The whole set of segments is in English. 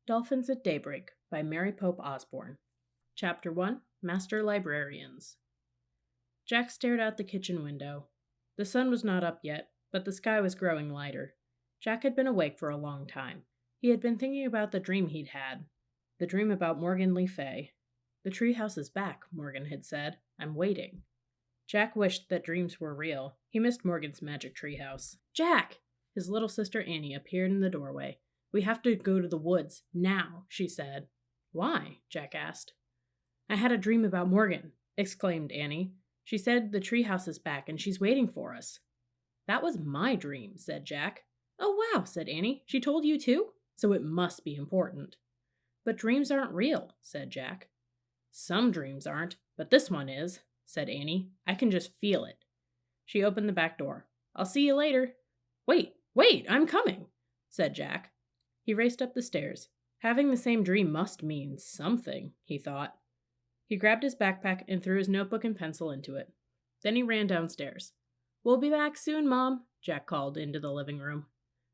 Dolphins at Daybreak by Mary Pope Osborne. Chapter 1, Master Librarians. Jack stared out the kitchen window. The sun was not up yet, but the sky was growing lighter. Jack had been awake for a long time. He had been thinking about the dream he'd had. The dream about Morgan Le Fay. "The treehouse is back," Morgan had said. "I'm waiting." Jack wished that dreams were real. He missed Morgan's magic treehouse. "Jack!" His little sister Annie appeared in the doorway. "We have to go to the woods, now," she said. "Why?" Jack asked. "I had a dream about Morgan," exclaimed Annie. "She said the treehouse is back and she's waiting for us." "That was my dream," said Jack. "Oh, wow," said Annie. "She told you too? So it must be important." "But dreams aren't real," said Jack. "Some dreams aren't, but this one is," said Annie. "I can just feel it." She opened the back door. "I'll see you later." Wait, I'm coming," said Jack. He raced up the stairs. Having the same dream must mean something, he thought. He grabbed his backpack and threw his notebook and pencil into it. Then he ran downstairs. "We'll be back soon, Mom," Jack called into the living room.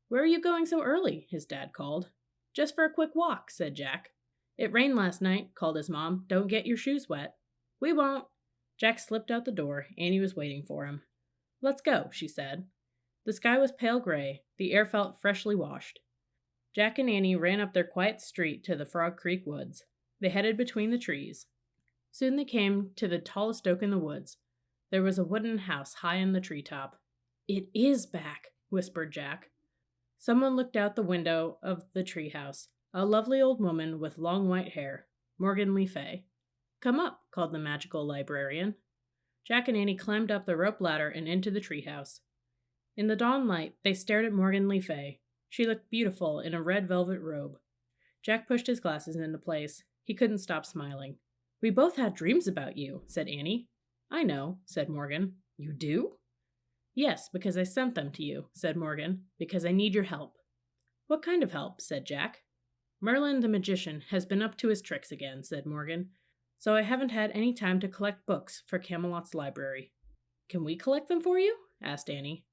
"Where are you going so early?" his dad called. "Just for a quick walk," said Jack. "It rained last night," called his mom. "Don't get your shoes wet." "We won't." Jack slipped out the door. Annie was waiting for him. "Let's go," she said. The sky was pale gray. The air felt freshly washed. Jack and Annie ran up their quiet street to the Frog Creek woods. They headed between the trees. Soon they came to the tallest oak in the woods. There was a wooden house high in the treetop. "It is back," whispered Jack. Someone looked out the window of the treehouse. A lovely old woman with long white hair. Morgan Le Fay. "Come up," called the magical librarian. Jack and Annie climbed up the rope ladder and into the treehouse. In the dawn light, they stared at Morgan Le Fay. She looked beautiful in a red velvet robe. Jack pushed his glasses into place. He couldn't stop smiling. "We both had dreams about you," said Annie. "I know," said Morgan. "You do?" "Yes, because I sent them to you," said Morgan, "because I need your help." "What kind of help?" said Jack. "Merlin the magician has been up to his tricks again," said Morgan. "So I haven't had any time to collect books for Camelot's library." "Can we collect them for you?" asked Annie.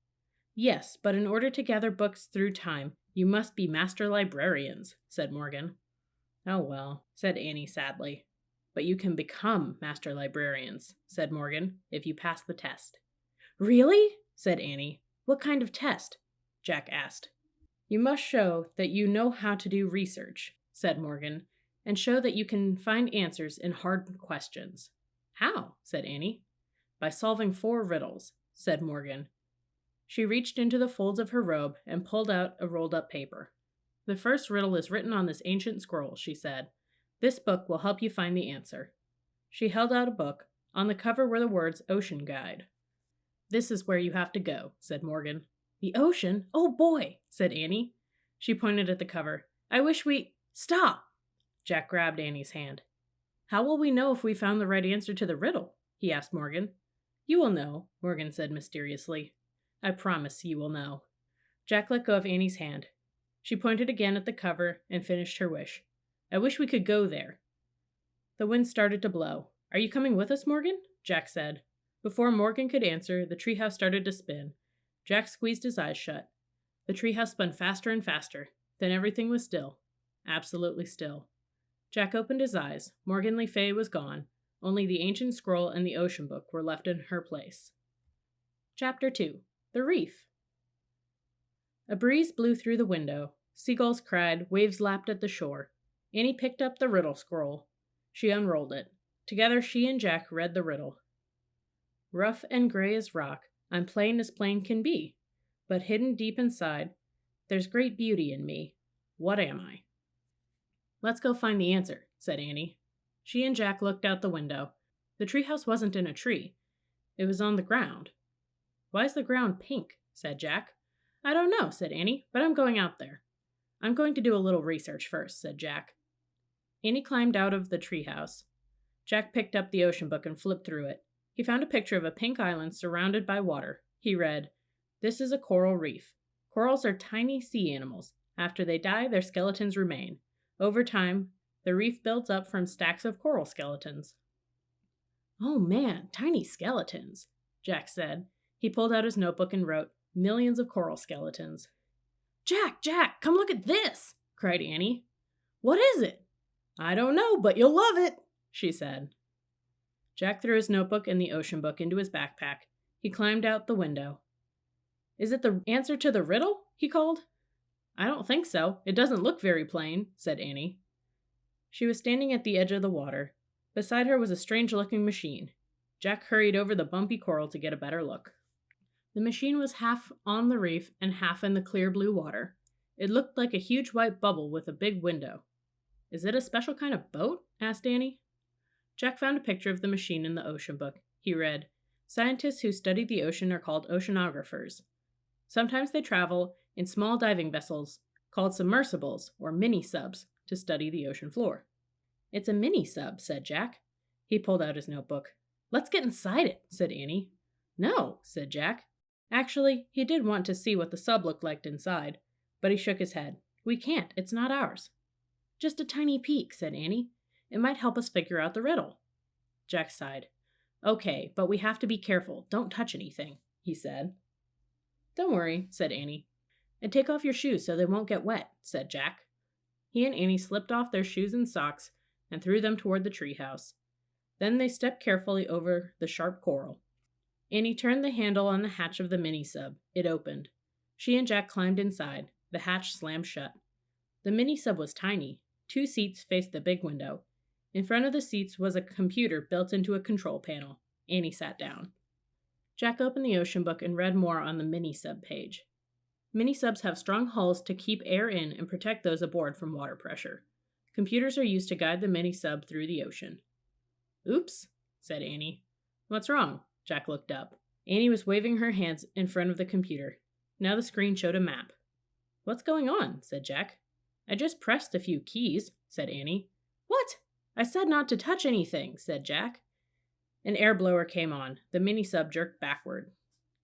"Yes, but in order to gather books through time, you must be master librarians," said Morgan. "Oh well," said Annie sadly. "But you can become master librarians," said Morgan, "if you pass the test." "Really?" said Annie. "What kind of test?" Jack asked. "You must show that you know how to do research," said Morgan, "and show that you can find answers in hard questions." "How?" said Annie. "By solving 4 riddles," said Morgan. She reached into the folds of her robe and pulled out a rolled-up paper. "The first riddle is written on this ancient scroll," she said. "This book will help you find the answer." She held out a book. On the cover were the words "Ocean Guide." "This is where you have to go," said Morgan. "The ocean? Oh boy," said Annie. She pointed at the cover. "I wish we—" "Stop!" Jack grabbed Annie's hand. "How will we know if we found the right answer to the riddle?" he asked Morgan. "You will know," Morgan said mysteriously. "I promise you will know." Jack let go of Annie's hand. She pointed again at the cover and finished her wish. "I wish we could go there." The wind started to blow. "Are you coming with us, Morgan?" Jack said. Before Morgan could answer, the treehouse started to spin. Jack squeezed his eyes shut. The treehouse spun faster and faster. Then everything was still. Absolutely still. Jack opened his eyes. Morgan Le Fay was gone. Only the ancient scroll and the ocean book were left in her place. Chapter 2. The Reef. A breeze blew through the window. Seagulls cried, waves lapped at the shore. Annie picked up the riddle scroll. She unrolled it. Together she and Jack read the riddle. "Rough and gray as rock, I'm plain as plain can be, but hidden deep inside, there's great beauty in me. What am I?" "Let's go find the answer," said Annie. She and Jack looked out the window. The treehouse wasn't in a tree. It was on the ground. "Why is the ground pink?" said Jack. "I don't know," said Annie, "but I'm going out there." "I'm going to do a little research first," said Jack. Annie climbed out of the treehouse. Jack picked up the ocean book and flipped through it. He found a picture of a pink island surrounded by water. He read, "This is a coral reef. Corals are tiny sea animals. After they die, their skeletons remain. Over time, the reef builds up from stacks of coral skeletons." "Oh man, tiny skeletons," Jack said. He pulled out his notebook and wrote, "Millions of coral skeletons." Jack, come look at this!" cried Annie. What is it? I don't know, but you'll love it, she said. Jack threw his notebook and the ocean book into his backpack. He climbed out the window. Is it the answer to the riddle? He called. I don't think so. It doesn't look very plain, said Annie. She was standing at the edge of the water. Beside her was a strange-looking machine. Jack hurried over the bumpy coral to get a better look. The machine was half on the reef and half in the clear blue water. It looked like a huge white bubble with a big window. Is it a special kind of boat? Asked Annie. Jack found a picture of the machine in the ocean book. He read, Scientists who study the ocean are called oceanographers. Sometimes they travel in small diving vessels called submersibles or mini-subs to study the ocean floor. It's a mini-sub, said Jack. He pulled out his notebook. Let's get inside it, said Annie. No, said Jack. Actually, he did want to see what the sub looked like inside, but he shook his head. We can't, it's not ours. Just a tiny peek, said Annie. It might help us figure out the riddle. Jack sighed. Okay, but we have to be careful. Don't touch anything, he said. Don't worry, said Annie. And take off your shoes so they won't get wet, said Jack. He and Annie slipped off their shoes and socks and threw them toward the treehouse. Then they stepped carefully over the sharp coral. Annie turned the handle on the hatch of the mini-sub. It opened. She and Jack climbed inside. The hatch slammed shut. The mini-sub was tiny. 2 seats faced the big window. In front of the seats was a computer built into a control panel. Annie sat down. Jack opened the ocean book and read more on the mini-sub page. Mini-subs have strong hulls to keep air in and protect those aboard from water pressure. Computers are used to guide the mini-sub through the ocean. Oops, said Annie. What's wrong? Jack looked up. Annie was waving her hands in front of the computer. Now the screen showed a map. What's going on? Said Jack. I just pressed a few keys, said Annie. What? I said not to touch anything, said Jack. An air blower came on. The mini-sub jerked backward.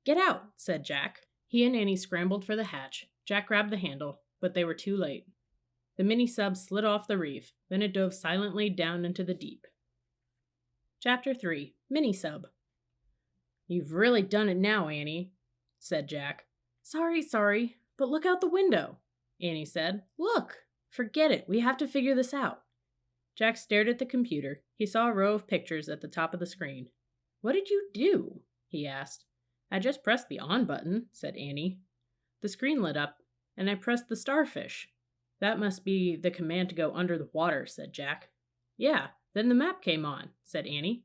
Get out, said Jack. He and Annie scrambled for the hatch. Jack grabbed the handle, but they were too late. The mini-sub slid off the reef, then it dove silently down into the deep. Chapter 3. Mini-sub. You've really done it now, Annie, said Jack. Sorry, but look out the window, Annie said. Look! Forget it, we have to figure this out. Jack stared at the computer. He saw a row of pictures at the top of the screen. What did you do? He asked. I just pressed the on button, said Annie. The screen lit up, and I pressed the starfish. That must be the command to go under the water, said Jack. Yeah, then the map came on, said Annie.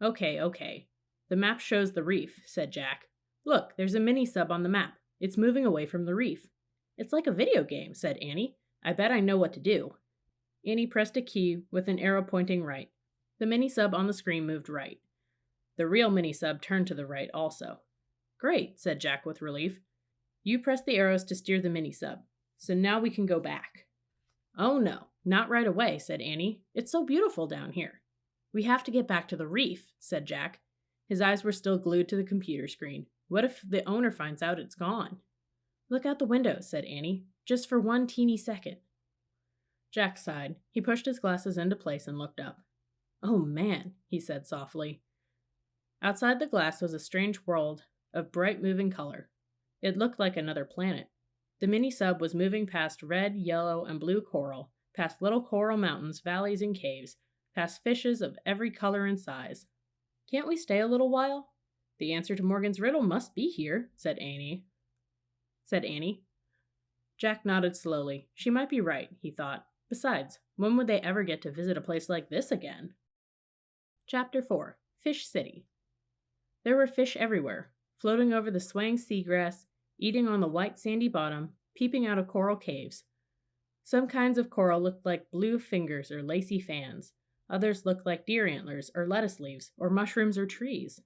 Okay. The map shows the reef, said Jack. Look, there's a mini-sub on the map. It's moving away from the reef. It's like a video game, said Annie. I bet I know what to do. Annie pressed a key with an arrow pointing right. The mini-sub on the screen moved right. The real mini-sub turned to the right also. Great, said Jack with relief. You pressed the arrows to steer the mini-sub, so now we can go back. Oh no, not right away, said Annie. It's so beautiful down here. We have to get back to the reef, said Jack. His eyes were still glued to the computer screen. What if the owner finds out it's gone? Look out the window, said Annie, just for one teeny second. Jack sighed. He pushed his glasses into place and looked up. Oh man, he said softly. Outside the glass was a strange world of bright moving color. It looked like another planet. The mini-sub was moving past red, yellow, and blue coral, past little coral mountains, valleys, and caves, past fishes of every color and size. Can't we stay a little while? The answer to Morgan's riddle must be here, said Annie. Jack nodded slowly. She might be right, he thought. Besides, when would they ever get to visit a place like this again? Chapter 4. Fish City. There were fish everywhere, floating over the swaying seagrass, eating on the white sandy bottom, peeping out of coral caves. Some kinds of coral looked like blue fingers or lacy fans. Others looked like deer antlers or lettuce leaves or mushrooms or trees.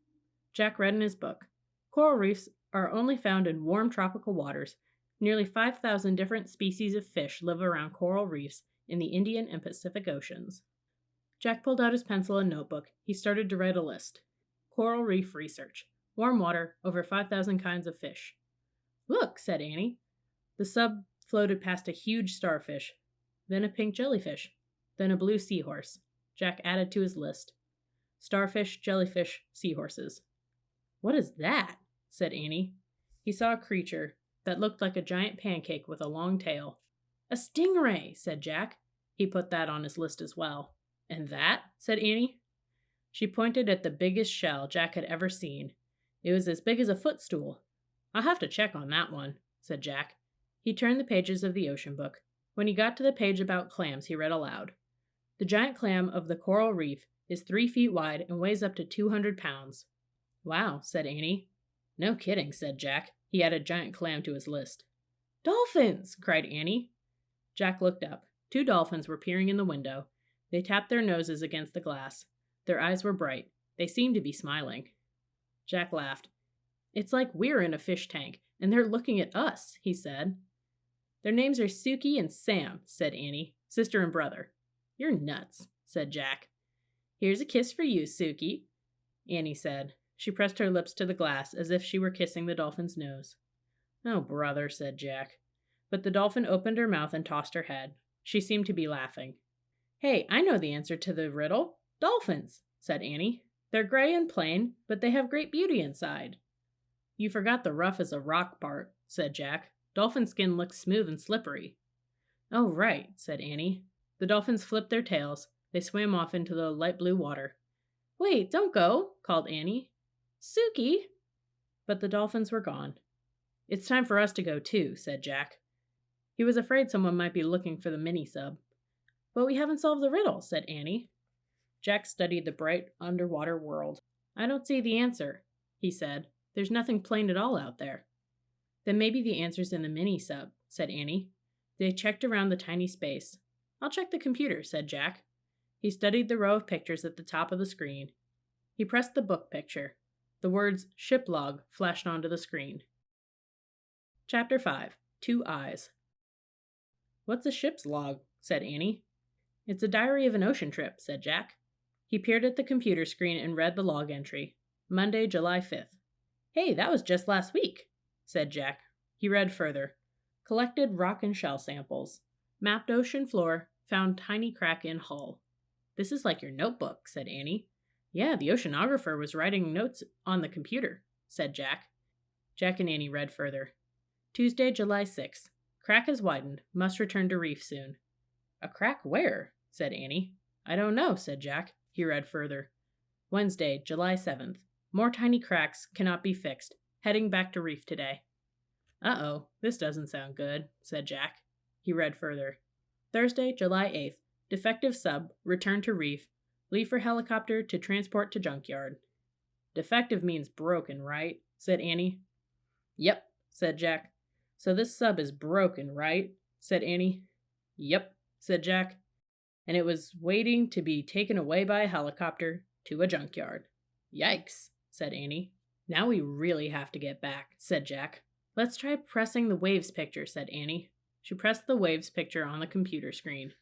Jack read in his book. Coral reefs are only found in warm tropical waters. Nearly 5,000 different species of fish live around coral reefs in the Indian and Pacific Oceans. Jack pulled out his pencil and notebook. He started to write a list. Coral reef research. Warm water, over 5,000 kinds of fish. Look, said Annie. The sub floated past a huge starfish, then a pink jellyfish, then a blue seahorse. Jack added to his list. Starfish, jellyfish, seahorses. What is that? Said Annie. He saw a creature that looked like a giant pancake with a long tail. A stingray, said Jack. He put that on his list as well. And that? Said Annie. She pointed at the biggest shell Jack had ever seen. It was as big as a footstool. I'll have to check on that one, said Jack. He turned the pages of the ocean book. When he got to the page about clams, he read aloud. The giant clam of the coral reef is 3 feet wide and weighs up to 200 pounds. Wow, said Annie. No kidding, said Jack. He added giant clam to his list. Dolphins! Cried Annie. Jack looked up. 2 dolphins were peering in the window. They tapped their noses against the glass. Their eyes were bright. They seemed to be smiling. Jack laughed. It's like we're in a fish tank, and they're looking at us, he said. Their names are Suki and Sam, said Annie, sister and brother. You're nuts, said Jack. Here's a kiss for you, Suki, Annie said. She pressed her lips to the glass as if she were kissing the dolphin's nose. Oh, brother, said Jack. But the dolphin opened her mouth and tossed her head. She seemed to be laughing. Hey, I know the answer to the riddle. Dolphins, said Annie. They're gray and plain, but they have great beauty inside. You forgot the rough as a rock part, said Jack. Dolphin skin looks smooth and slippery. Oh, right, said Annie. The dolphins flipped their tails. They swam off into the light blue water. Wait, don't go, called Annie. Suki! But the dolphins were gone. It's time for us to go too, said Jack. He was afraid someone might be looking for the mini-sub. But we haven't solved the riddle, said Annie. Jack studied the bright underwater world. I don't see the answer, he said. There's nothing plain at all out there. Then maybe the answer's in the mini-sub, said Annie. They checked around the tiny space. I'll check the computer, said Jack. He studied the row of pictures at the top of the screen. He pressed the book picture. The words ship log flashed onto the screen. Chapter 5. 2 Eyes. What's a ship's log? Said Annie. It's a diary of an ocean trip, said Jack. He peered at the computer screen and read the log entry. Monday, July 5th. Hey, that was just last week, said Jack. He read further. Collected rock and shell samples. Mapped ocean floor. Found tiny crack in hull. This is like your notebook, said Annie. Yeah, the oceanographer was writing notes on the computer, said Jack. Jack and Annie read further. Tuesday, July 6th. Crack has widened. Must return to Reef soon. A crack where? Said Annie. I don't know, said Jack. He read further. Wednesday, July 7th. More tiny cracks cannot be fixed. Heading back to Reef today. Uh-oh, this doesn't sound good, said Jack. He read further. Thursday, July 8th. Defective sub. Return to Reef. Leave for helicopter to transport to junkyard. Defective means broken, right? Said Annie. Yep, said Jack. So this sub is broken, right? Said Annie. Yep, said Jack. And it was waiting to be taken away by a helicopter to a junkyard. Yikes, said Annie. Now we really have to get back, said Jack. Let's try pressing the waves picture, said Annie. She pressed the waves picture on the computer screen.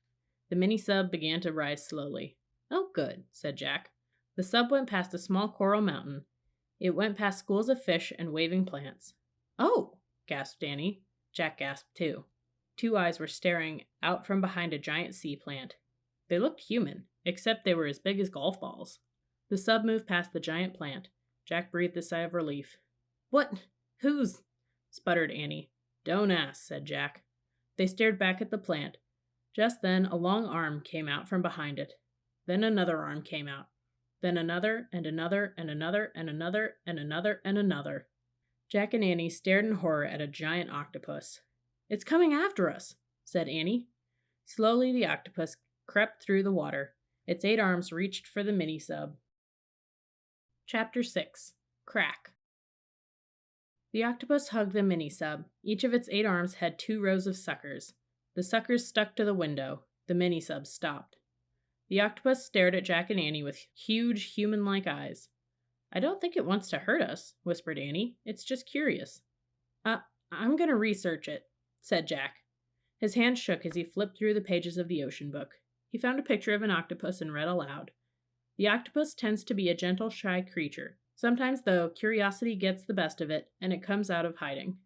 The mini-sub began to rise slowly. Oh, good, said Jack. The sub went past a small coral mountain. It went past schools of fish and waving plants. Oh, gasped Annie. Jack gasped too. 2 eyes were staring out from behind a giant sea plant. They looked human, except they were as big as golf balls. The sub moved past the giant plant. Jack breathed a sigh of relief. What? Who's? Sputtered Annie. Don't ask, said Jack. They stared back at the plant. Just then, a long arm came out from behind it. Then another arm came out. Then another, and another, and another, and another, and another, and another. Jack and Annie stared in horror at a giant octopus. It's coming after us, said Annie. Slowly the octopus crept through the water. Its 8 arms reached for the mini-sub. Chapter 6. Crack. The octopus hugged the mini-sub. Each of its 8 arms had 2 rows of suckers. The suckers stuck to the window. The mini-sub stopped. The octopus stared at Jack and Annie with huge, human-like eyes. I don't think it wants to hurt us, whispered Annie. It's just curious. I'm going to research it, said Jack. His hand shook as he flipped through the pages of the ocean book. He found a picture of an octopus and read aloud. The octopus tends to be a gentle, shy creature. Sometimes, though, curiosity gets the best of it, and it comes out of hiding.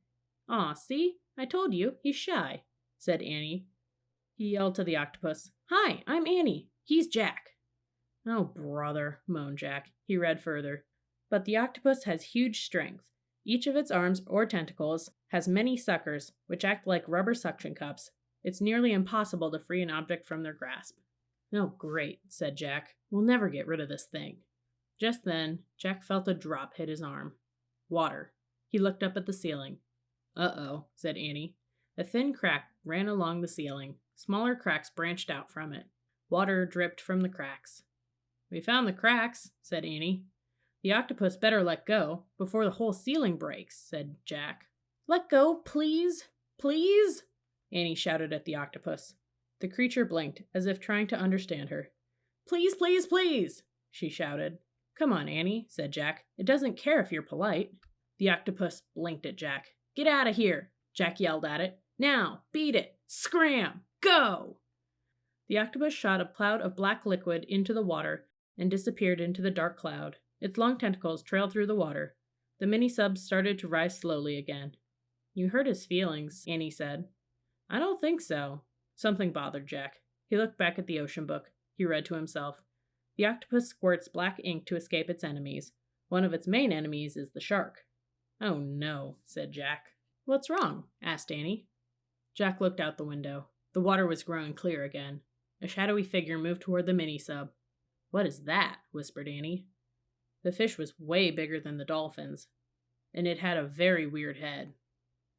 Aw, see? I told you, he's shy, said Annie. He yelled to the octopus, Hi, I'm Annie. He's Jack. Oh, brother, moaned Jack. He read further. But the octopus has huge strength. Each of its arms or tentacles has many suckers, which act like rubber suction cups. It's nearly impossible to free an object from their grasp. "Oh, great," said Jack. "We'll never get rid of this thing." Just then, Jack felt a drop hit his arm. Water. He looked up at the ceiling. "Uh-oh," said Annie. A thin crack ran along the ceiling. Smaller cracks branched out from it. Water dripped from the cracks. "We found the cracks," said Annie. "The octopus better let go, before the whole ceiling breaks," said Jack. "Let go, please! Please!" Annie shouted at the octopus. The creature blinked, as if trying to understand her. "Please, please, please!" she shouted. "Come on, Annie," said Jack. "It doesn't care if you're polite." The octopus blinked at Jack. "Get out of here!" Jack yelled at it. "Now! Beat it! Scram! Go!" The octopus shot a cloud of black liquid into the water and disappeared into the dark cloud. Its long tentacles trailed through the water. The mini-sub started to rise slowly again. "You hurt his feelings," Annie said. "I don't think so." Something bothered Jack. He looked back at the ocean book. He read to himself. The octopus squirts black ink to escape its enemies. One of its main enemies is the shark. "Oh no," said Jack. "What's wrong?" asked Annie. Jack looked out the window. The water was growing clear again. A shadowy figure moved toward the mini-sub. "What is that?" whispered Annie. The fish was way bigger than the dolphins, and it had a very weird head.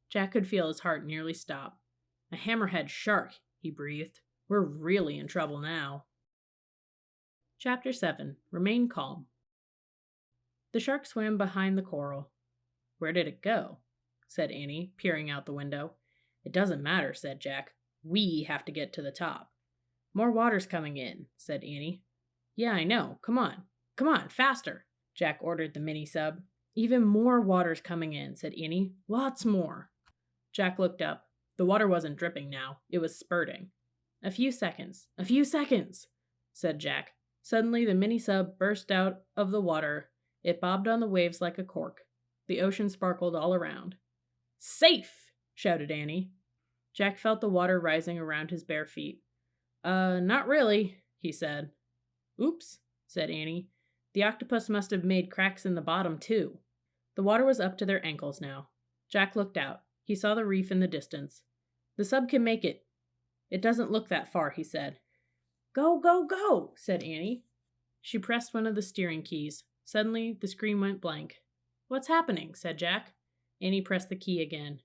Jack could feel his heart nearly stop. "A hammerhead shark," he breathed. "We're really in trouble now." Chapter 7. Remain Calm. The shark swam behind the coral. "Where did it go?" said Annie, peering out the window. "It doesn't matter," said Jack. "We have to get to the top." "More water's coming in," said Annie. "Yeah, I know. Come on. Come on, faster," Jack ordered the mini-sub. "Even more water's coming in," said Annie. "Lots more." Jack looked up. The water wasn't dripping now. It was spurting. "A few seconds. A few seconds," said Jack. Suddenly, the mini-sub burst out of the water. It bobbed on the waves like a cork. The ocean sparkled all around. "Safe!" shouted Annie. Jack felt the water rising around his bare feet. Not really," he said. "Oops," said Annie. "The octopus must have made cracks in the bottom, too." The water was up to their ankles now. Jack looked out. He saw the reef in the distance. "The sub can make it. It doesn't look that far," he said. "Go, go, go," said Annie. She pressed one of the steering keys. Suddenly, the screen went blank. "What's happening?" said Jack. Annie pressed the key again.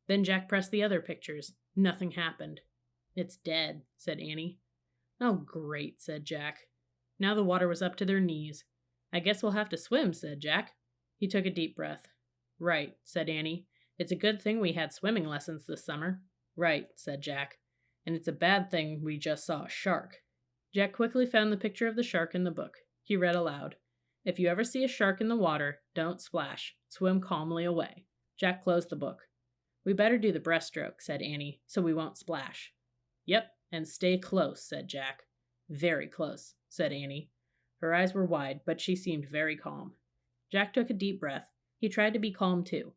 Then Jack pressed the other pictures. Nothing happened. "It's dead," said Annie. "Oh, great," said Jack. Now the water was up to their knees. "I guess we'll have to swim," said Jack. He took a deep breath. "Right," said Annie. "It's a good thing we had swimming lessons this summer." "Right," said Jack. "And it's a bad thing we just saw a shark." Jack quickly found the picture of the shark in the book. He read aloud. "If you ever see a shark in the water, don't splash. Swim calmly away." Jack closed the book. "We better do the breaststroke," said Annie, "so we won't splash." "Yep, and stay close," said Jack. "Very close," said Annie. Her eyes were wide, but she seemed very calm. Jack took a deep breath. He tried to be calm, too.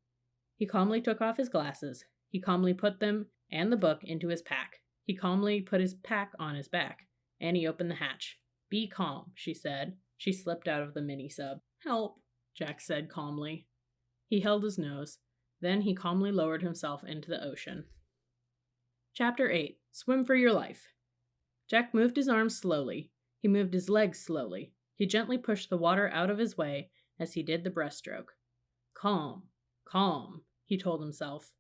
He calmly took off his glasses. He calmly put them and the book into his pack. He calmly put his pack on his back. Annie opened the hatch. "Be calm," she said. She slipped out of the mini-sub. "Help," Jack said calmly. He held his nose. Then he calmly lowered himself into the ocean. Chapter 8. Swim for your life. Jack moved his arms slowly. He moved his legs slowly. He gently pushed the water out of his way as he did the breaststroke. "Calm, calm," he told himself.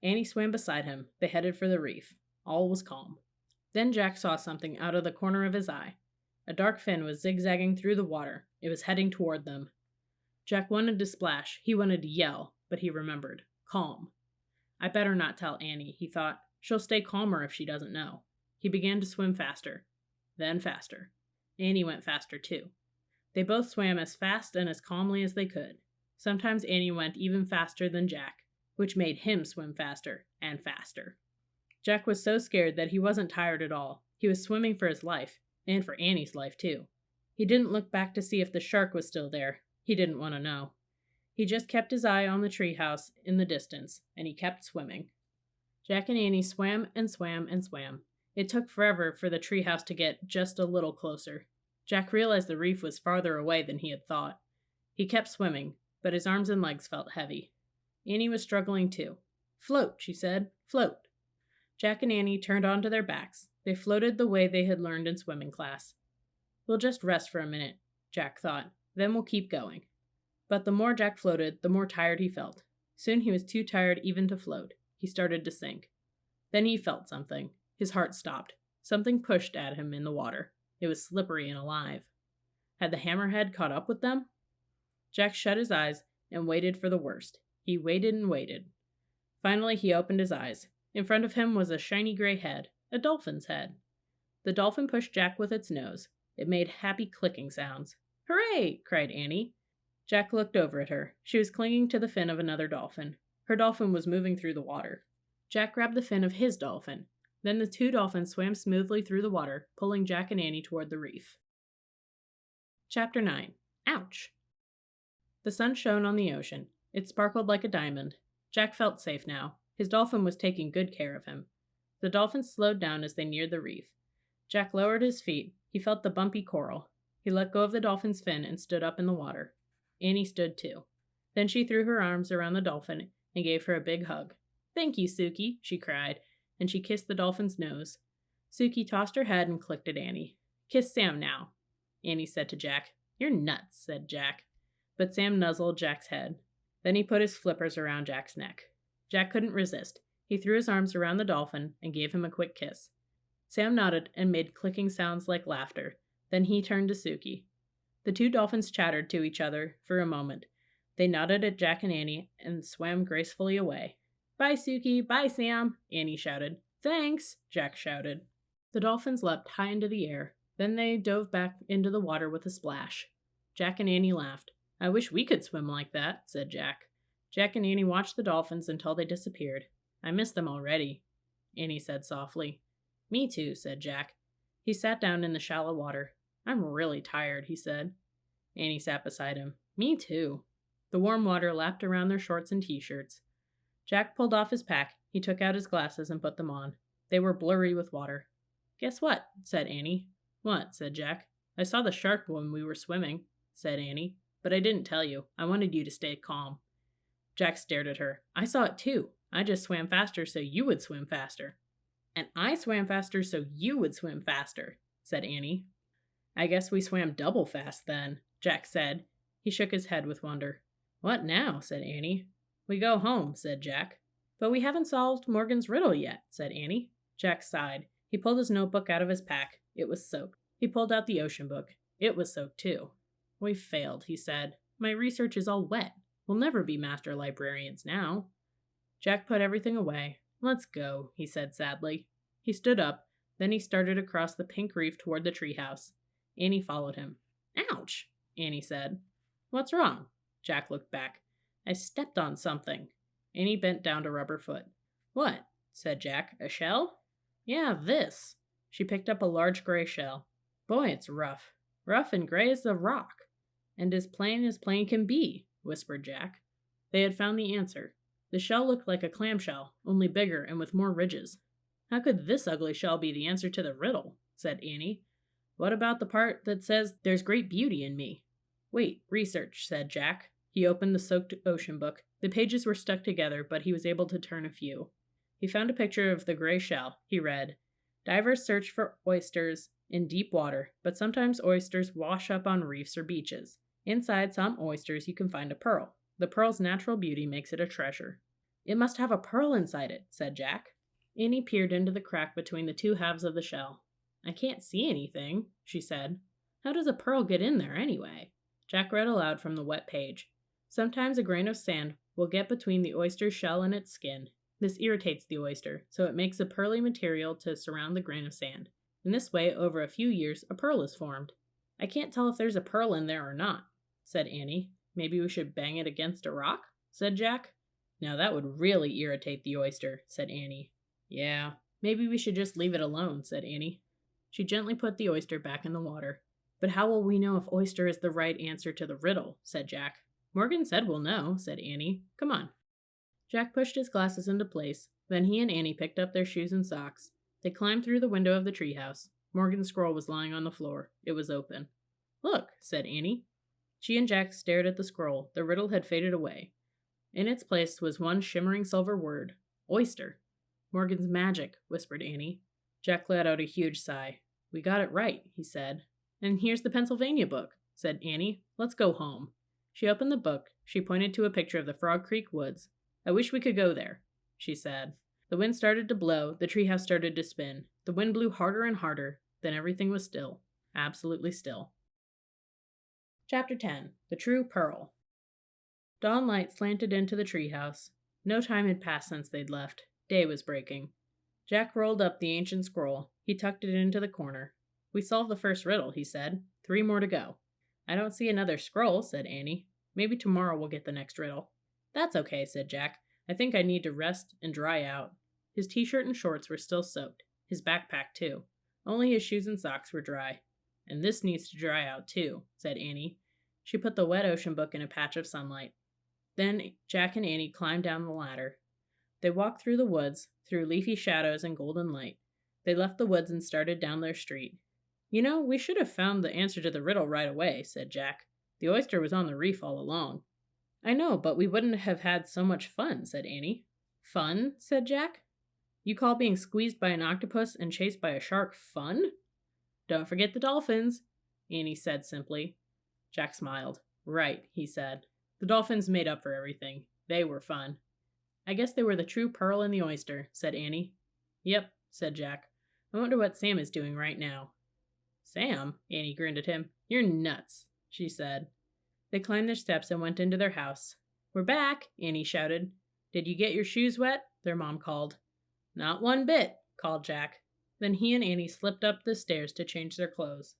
Annie swam beside him. They headed for the reef. All was calm. Then Jack saw something out of the corner of his eye. A dark fin was zigzagging through the water. It was heading toward them. Jack wanted to splash. He wanted to yell, but he remembered. Calm. "I better not tell Annie," he thought. "She'll stay calmer if she doesn't know." He began to swim faster. Then faster. Annie went faster, too. They both swam as fast and as calmly as they could. Sometimes Annie went even faster than Jack, which made him swim faster and faster. Jack was so scared that he wasn't tired at all. He was swimming for his life, and for Annie's life, too. He didn't look back to see if the shark was still there. He didn't want to know. He just kept his eye on the treehouse in the distance, and he kept swimming. Jack and Annie swam and swam and swam. It took forever for the treehouse to get just a little closer. Jack realized the reef was farther away than he had thought. He kept swimming, but his arms and legs felt heavy. Annie was struggling too. "Float," she said. "Float." Jack and Annie turned onto their backs. They floated the way they had learned in swimming class. We'll just rest for a minute, Jack thought. Then we'll keep going. But the more Jack floated, the more tired he felt. Soon he was too tired even to float. He started to sink. Then he felt something. His heart stopped. Something pushed at him in the water. It was slippery and alive. Had the hammerhead caught up with them? Jack shut his eyes and waited for the worst. He waited and waited. Finally, he opened his eyes. In front of him was a shiny gray head, a dolphin's head. The dolphin pushed Jack with its nose. It made happy clicking sounds. "Hooray!" cried Annie. Jack looked over at her. She was clinging to the fin of another dolphin. Her dolphin was moving through the water. Jack grabbed the fin of his dolphin. Then the two dolphins swam smoothly through the water, pulling Jack and Annie toward the reef. Chapter 9. Ouch! The sun shone on the ocean. It sparkled like a diamond. Jack felt safe now. His dolphin was taking good care of him. The dolphins slowed down as they neared the reef. Jack lowered his feet. He felt the bumpy coral. He let go of the dolphin's fin and stood up in the water. Annie stood too. Then she threw her arms around the dolphin and gave her a big hug. "Thank you, Suki," she cried, and she kissed the dolphin's nose. Suki tossed her head and clicked at Annie. "Kiss Sam now," Annie said to Jack. "You're nuts," said Jack. But Sam nuzzled Jack's head. Then he put his flippers around Jack's neck. Jack couldn't resist. He threw his arms around the dolphin and gave him a quick kiss. Sam nodded and made clicking sounds like laughter. Then he turned to Suki. The two dolphins chattered to each other for a moment. They nodded at Jack and Annie and swam gracefully away. "Bye, Suki. Bye, Sam," Annie shouted. "Thanks," Jack shouted. The dolphins leapt high into the air. Then they dove back into the water with a splash. Jack and Annie laughed. "I wish we could swim like that," said Jack. Jack and Annie watched the dolphins until they disappeared. "I miss them already," Annie said softly. "Me too," said Jack. He sat down in the shallow water. "I'm really tired," he said. Annie sat beside him. "Me too." The warm water lapped around their shorts and t-shirts. Jack pulled off his pack. He took out his glasses and put them on. They were blurry with water. "Guess what?" said Annie. "What?" said Jack. "I saw the shark when we were swimming," said Annie. "But I didn't tell you. I wanted you to stay calm." Jack stared at her. "I saw it too. I just swam faster so you would swim faster." "And I swam faster so you would swim faster," said Annie. "I guess we swam double fast then," Jack said. He shook his head with wonder. "What now?" said Annie. "We go home," said Jack. "But we haven't solved Morgan's riddle yet," said Annie. Jack sighed. He pulled his notebook out of his pack. It was soaked. He pulled out the ocean book. It was soaked too. "We've failed," he said. "My research is all wet. We'll never be master librarians now." Jack put everything away. "Let's go," he said sadly. He stood up. Then he started across the pink reef toward the treehouse. Annie followed him. "Ouch," Annie said. "What's wrong?" Jack looked back. "I stepped on something." Annie bent down to rub her foot. "What?" said Jack. "A shell?" "Yeah, this." She picked up a large gray shell. "Boy, it's rough. Rough and gray as a rock. And as plain can be," whispered Jack. They had found the answer. The shell looked like a clamshell, only bigger and with more ridges. "How could this ugly shell be the answer to the riddle?" said Annie. "What about the part that says there's great beauty in me?" "Wait, research," said Jack. He opened the soaked ocean book. The pages were stuck together, but he was able to turn a few. He found a picture of the gray shell. He read, "Divers search for oysters in deep water, but sometimes oysters wash up on reefs or beaches. Inside some oysters you can find a pearl. The pearl's natural beauty makes it a treasure." "It must have a pearl inside it," said Jack. Annie peered into the crack between the two halves of the shell. "I can't see anything," she said. "How does a pearl get in there anyway?" Jack read aloud from the wet page. "Sometimes a grain of sand will get between the oyster's shell and its skin. This irritates the oyster, so it makes a pearly material to surround the grain of sand. In this way, over a few years, a pearl is formed." "I can't tell if there's a pearl in there or not," said Annie. "Maybe we should bang it against a rock?" said Jack. "Now that would really irritate the oyster," said Annie. "Yeah, maybe we should just leave it alone," said Annie. She gently put the oyster back in the water. "But how will we know if oyster is the right answer to the riddle?" said Jack. "Morgan said we'll know," said Annie. "Come on." Jack pushed his glasses into place. Then he and Annie picked up their shoes and socks. They climbed through the window of the treehouse. Morgan's scroll was lying on the floor. It was open. "Look," said Annie. She and Jack stared at the scroll. The riddle had faded away. In its place was one shimmering silver word, oyster. Morgan's magic, whispered Annie. Jack let out a huge sigh. We got it right, he said. And here's the Pennsylvania book, said Annie. Let's go home. She opened the book. She pointed to a picture of the Frog Creek woods. I wish we could go there, she said. The wind started to blow. The treehouse started to spin. The wind blew harder and harder. Then everything was still. Absolutely still. Chapter 10. The True Pearl. Dawn light slanted into the treehouse. No time had passed since they'd left. Day was breaking. Jack rolled up the ancient scroll. He tucked it into the corner. We solved the first riddle, he said. 3 more to go. I don't see another scroll, said Annie. Maybe tomorrow we'll get the next riddle. That's okay, said Jack. I think I need to rest and dry out. His t-shirt and shorts were still soaked. His backpack, too. Only his shoes and socks were dry. And this needs to dry out, too, said Annie. She put the wet ocean book in a patch of sunlight. Then Jack and Annie climbed down the ladder. They walked through the woods, through leafy shadows and golden light. They left the woods and started down their street. You know, we should have found the answer to the riddle right away, said Jack. The oyster was on the reef all along. I know, but we wouldn't have had so much fun, said Annie. Fun? Said Jack. You call being squeezed by an octopus and chased by a shark fun? Don't forget the dolphins, Annie said simply. Jack smiled. Right, he said. The dolphins made up for everything. They were fun. I guess they were the true pearl in the oyster, said Annie. Yep, said Jack. I wonder what Sam is doing right now. Sam? Annie grinned at him. You're nuts, she said. They climbed their steps and went into their house. We're back, Annie shouted. Did you get your shoes wet? Their mom called. Not one bit, called Jack. Then he and Annie slipped up the stairs to change their clothes.